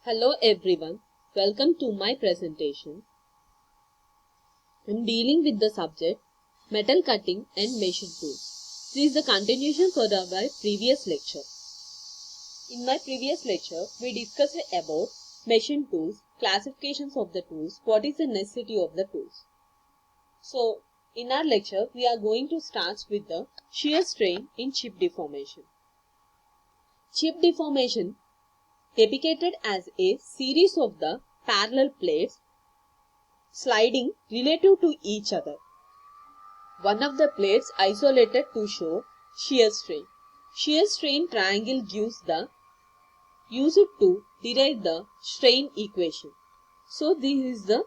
Hello everyone, welcome to my presentation. I am dealing with the subject metal cutting and machine tools. This is the continuation for my previous lecture. In my previous lecture, we discussed about machine tools, classifications of the tools, what is the necessity of the tools. So, in our lecture, we are going to start with the shear strain in chip deformation. Chip deformation depicted as a series of the parallel plates sliding relative to each other. One of the plates isolated to show shear strain. Shear strain triangle used to derive the strain equation. So this is the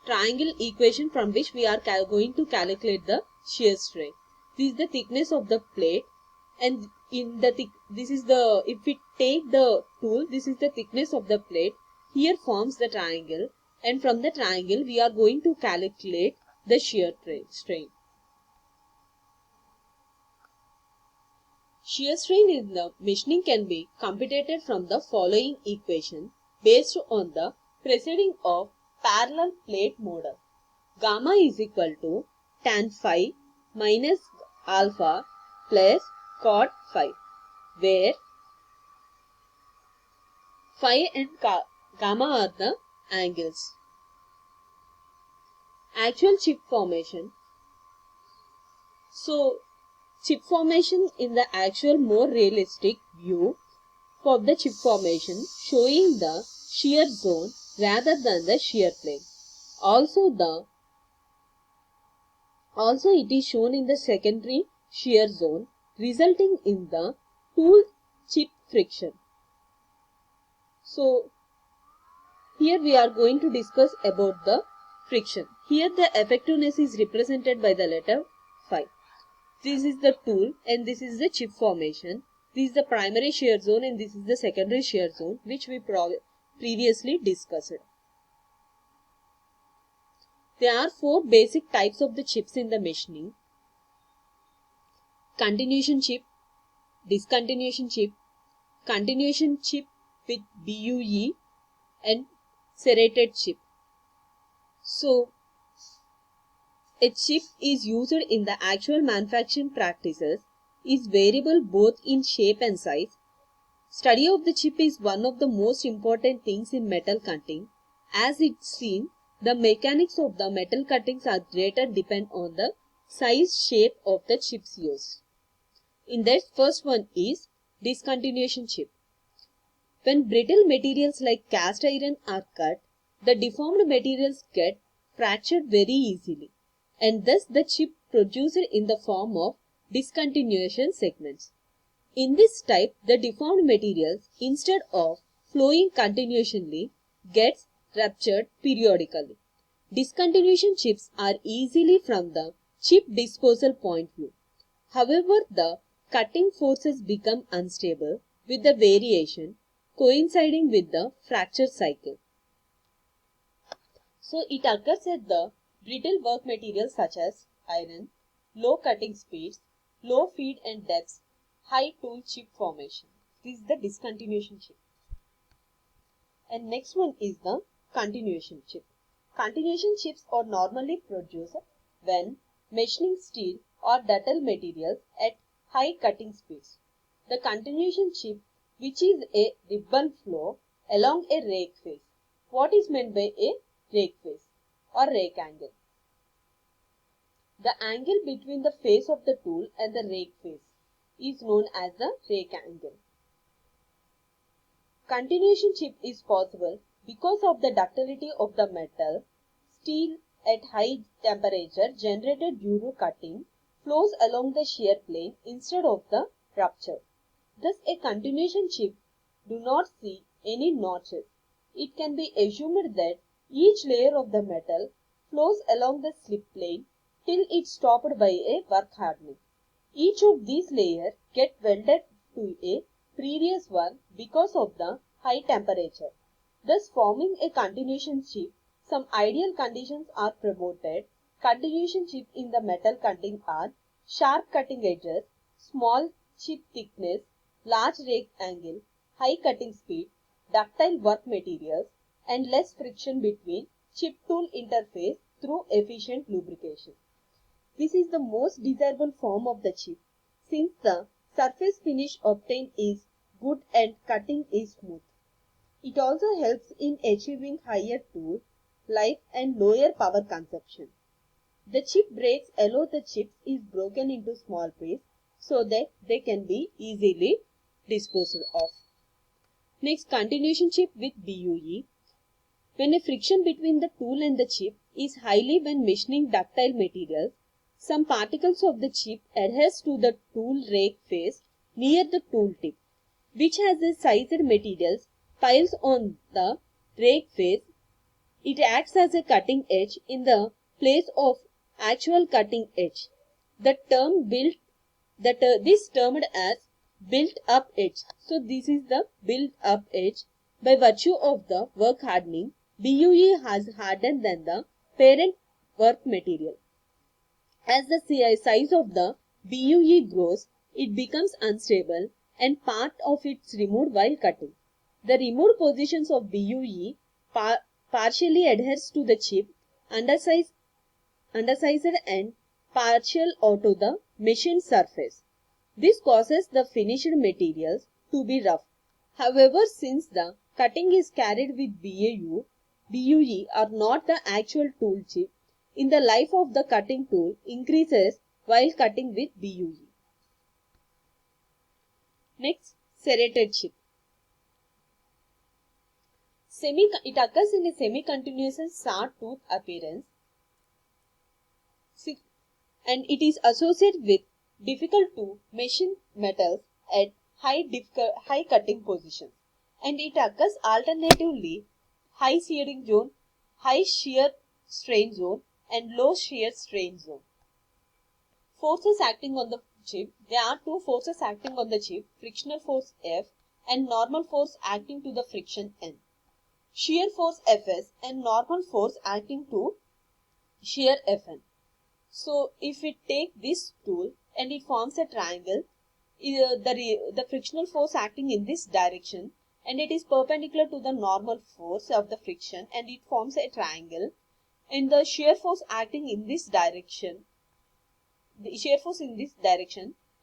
triangle equation from which we are going to calculate the shear strain. This is the thickness of the plate, and if we take the tool, this is the thickness of the plate. Here forms the triangle, and from the triangle we are going to calculate the shear strain. Shear strain in the machining can be computed from the following equation based on the preceding of parallel plate model. Gamma is equal to tan phi minus alpha plus cot phi, where phi and gamma are the angles. Actual chip formation. So, chip formation in the actual more realistic view for the chip formation showing the shear zone rather than the shear plane. Also it is shown in the secondary shear zone resulting in the tool chip friction. So here we are going to discuss about the friction. Here the effectiveness is represented by the letter phi. This is the tool and this is the chip formation. This is the primary shear zone and this is the secondary shear zone which we previously discussed. There are four basic types of the chips in the machining: continuation chip, discontinuation chip, continuation chip with BUE, and serrated chip. So, a chip is used in the actual manufacturing practices is variable both in shape and size. Study of the chip is one of the most important things in metal cutting, as it's seen the mechanics of the metal cuttings are greater depend on the size shape of the chips used. In that, first one is discontinuation chip. When brittle materials like cast iron are cut, the deformed materials get fractured very easily, and thus the chip produced in the form of discontinuation segments. In this type, the deformed materials, instead of flowing continuously, gets ruptured periodically. Discontinuation chips are easily from the chip disposal point of view. However, the cutting forces become unstable with the variation coinciding with the fracture cycle. So, it occurs at the brittle work materials such as iron, low cutting speeds, low feed and depths, high tool chip formation. This is the discontinuation chip. And next one is the continuation chip. Continuation chips are normally produced when machining steel or ductile materials at high cutting speeds. The continuation chip, which is a ribbon flow along a rake face. What is meant by a rake face or rake angle? The angle between the face of the tool and the rake face is known as the rake angle. Continuation chip is possible because of the ductility of the metal. Steel at high temperature generated due to cutting flows along the shear plane instead of the rupture. Thus, a continuation chip do not see any notches. It can be assumed that each layer of the metal flows along the slip plane till it stopped by a work hardening. Each of these layers get welded to a previous one because of the high temperature, thus forming a continuation chip. Some ideal conditions are promoted. Continuation chip in the metal cutting are sharp cutting edges, small chip thickness, large rake angle, high cutting speed, ductile work materials, and less friction between chip tool interface through efficient lubrication. This is the most desirable form of the chip since the surface finish obtained is good and cutting is smooth. It also helps in achieving higher tool life and lower power consumption. The chip breaks allow the chips is broken into small pieces so that they can be easily disposed of. Next, continuation chip with BUE. When a friction between the tool and the chip is highly when machining ductile materials, some particles of the chip adheres to the tool rake face near the tool tip, which has a sized materials piles on the rake face. It acts as a cutting edge in the place of actual cutting edge. The term built this termed as built up edge. So this is the built up edge. By virtue of the work hardening, BUE has hardened than the parent work material. As the size of the BUE grows, it becomes unstable and part of it is removed while cutting. The removed portions of BUE partially adheres to the chip, undersized and partial onto the machined surface. This causes the finished materials to be rough. However, since the cutting is carried with BUE are not the actual tool chip, in the life of the cutting tool increases while cutting with BUE. Next, serrated chip. It occurs in a semi-continuous and sawtooth appearance and it is associated with difficult to machine metals at high cutting positions, and it occurs alternatively high shearing zone, high shear strain zone and low shear strain zone. Forces acting on the chip. There are two forces acting on the chip, frictional force F and normal force acting to the friction N. Shear force Fs and normal force acting to shear Fn. So if we take this tool and it forms a triangle, the frictional force acting in this direction and it is perpendicular to the normal force of the friction and it forms a triangle, and the shear force acting in this direction,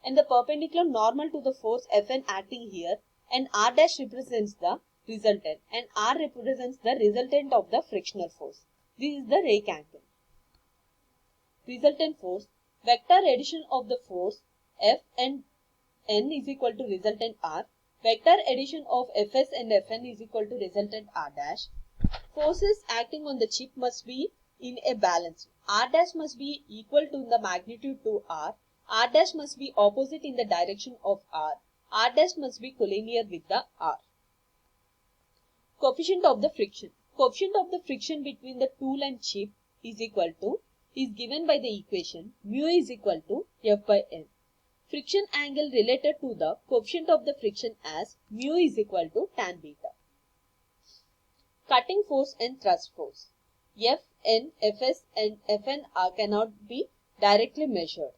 and the perpendicular normal to the force Fn acting here, and R dash represents the resultant and R represents the resultant of the frictional force. This is the rake angle. Resultant force, vector addition of the force F and N is equal to resultant R. Vector addition of Fs and Fn is equal to resultant R dash. Forces acting on the chip must be in a balance. R dash must be equal to the magnitude to R. R dash must be opposite in the direction of R. R dash must be collinear with the R. Coefficient of the friction. Coefficient of the friction between the tool and chip is given by the equation mu is equal to F by N. Friction angle related to the coefficient of the friction as mu is equal to tan beta. Cutting force and thrust force. F, N, Fs and Fn cannot be directly measured.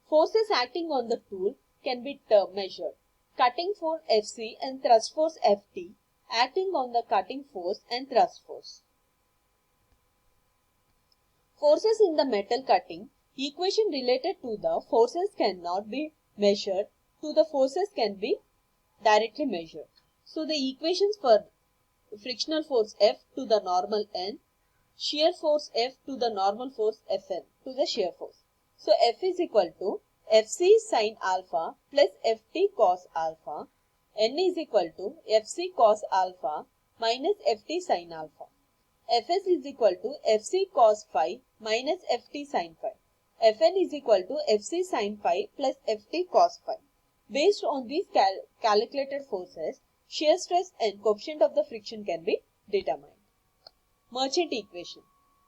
Forces acting on the tool can be measured. Cutting force Fc and thrust force Ft acting on the cutting force and thrust force. Forces in the metal cutting. Equation related to the forces cannot be measured, to the forces can be directly measured. So the equations for frictional force F to the normal N, shear force F to the normal force Fn to the shear force. So F is equal to Fc sin alpha plus Ft cos alpha. N is equal to Fc cos alpha minus Ft sin alpha. Fs is equal to Fc cos phi minus Ft sin phi. Fn is equal to Fc sin phi plus Ft cos phi. Based on these calculated forces, shear stress and coefficient of the friction can be determined. Merchant equation.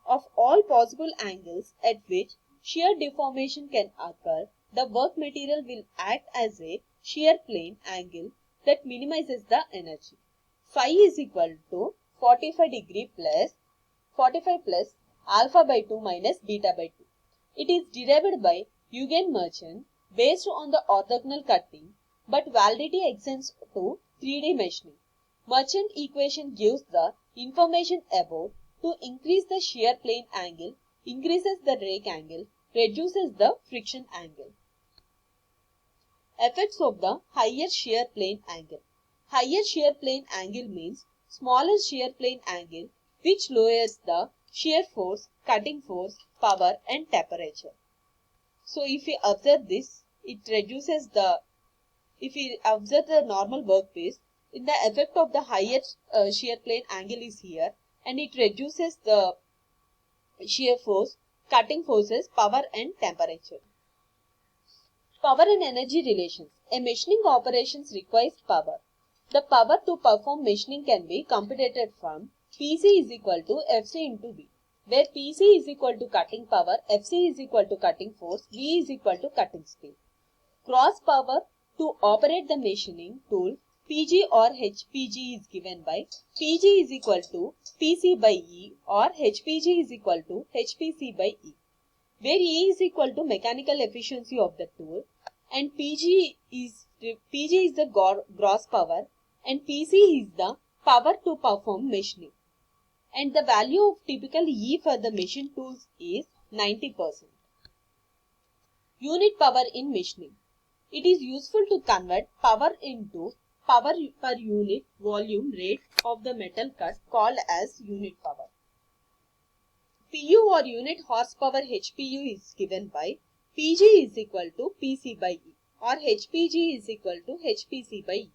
Of all possible angles at which shear deformation can occur, the work material will act as a shear plane angle that minimizes the energy. Phi is equal to 45 plus alpha by 2 minus beta by 2. It is derived by Eugen Merchant based on the orthogonal cutting. but validity extends to 3D machining. Merchant equation gives the information about to increase the shear plane angle, increases the rake angle, reduces the friction angle. Effects of the higher shear plane angle. Higher shear plane angle means smaller shear plane angle which lowers the shear force, cutting force, power and temperature. So if we observe this, it reduces the, if we observe the normal workpiece, in the effect of the higher shear plane angle is here and it reduces the shear force, cutting forces, power and temperature. Power and energy relations. A machining operations requires power. The power to perform machining can be computed from PC is equal to FC into V, where PC is equal to cutting power, FC is equal to cutting force, V is equal to cutting speed. Gross power to operate the machining tool PG or HPG is given by PG is equal to PC by E or HPG is equal to HPC by E, where E is equal to mechanical efficiency of the tool and PG is the gross power and PC is the power to perform machining. And the value of typical E for the machine tools is 90%. Unit power in machining. It is useful to convert power into power per unit volume rate of the metal cut called as unit power. PU or unit horsepower HPU is given by PG is equal to PC by E or HPG is equal to HPC by E.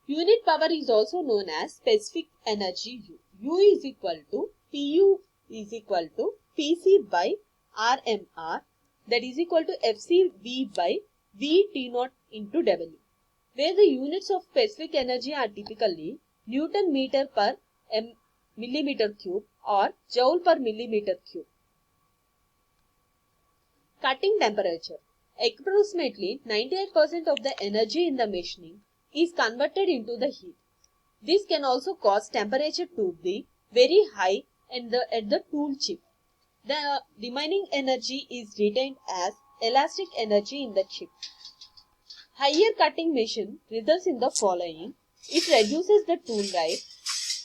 Unit power is also known as specific energy U. U is equal to PU is equal to PC by RMR, that is equal to FCV by V T naught into W, where the units of specific energy are typically Newton meter per millimeter cube or Joule per millimeter cube. Cutting temperature. Approximately 98% of the energy in the machining is converted into the heat. This can also cause temperature to be very high at the tool chip. The remaining energy is retained as elastic energy in the chip. Higher cutting machine results in the following. It reduces the tool life.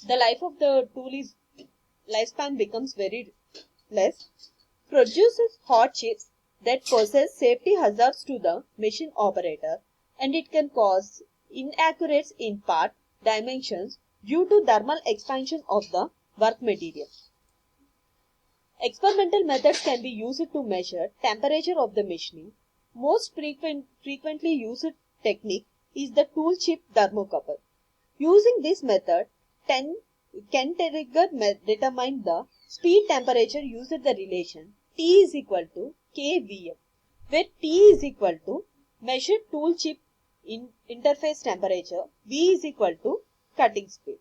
The life of the tool is lifespan becomes very less. Produces hot chips that poses safety hazards to the machine operator, and it can cause inaccuracies in part dimensions due to thermal expansion of the work material. Experimental methods can be used to measure temperature of the machining. Most frequently used technique is the tool chip thermocouple. Using this method, Kenteriger determined the speed temperature used the relation T is equal to kVm, where T is equal to measured tool chip interface temperature, V is equal to cutting speed.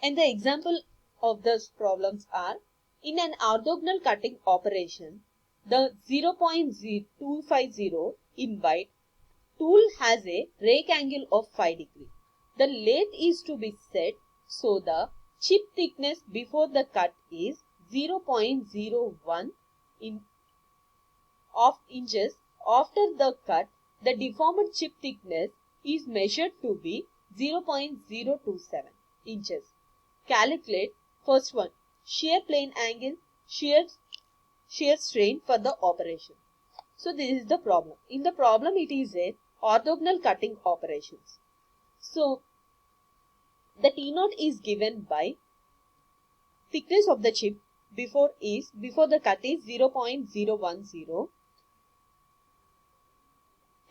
And the example of those problems are, in an orthogonal cutting operation, the 0.250 invite tool has a rake angle of 5 degree. The lathe is to be set so the chip thickness before the cut is 0.01 inches. After the cut, the deformed chip thickness is measured to be 0.027 inches. Calculate first one, shear plane angle, shear strain for the operation. So this is the problem. In the problem it is a orthogonal cutting operations. So the T0 is given by thickness of the chip before the cut is 0.010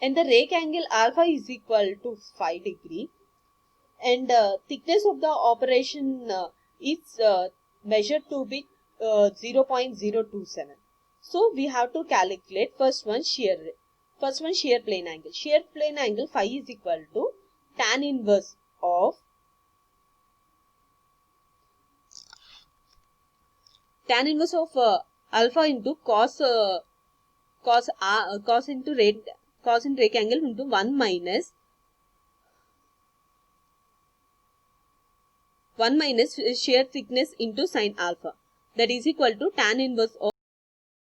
and the rake angle alpha is equal to 5 degree and thickness of the operation is measured to be 0.027. So we have to calculate first one shear plane angle. Shear plane angle phi is equal to tan inverse of alpha into cos into rake angle into 1 minus shear thickness into sin alpha, that is equal to tan inverse of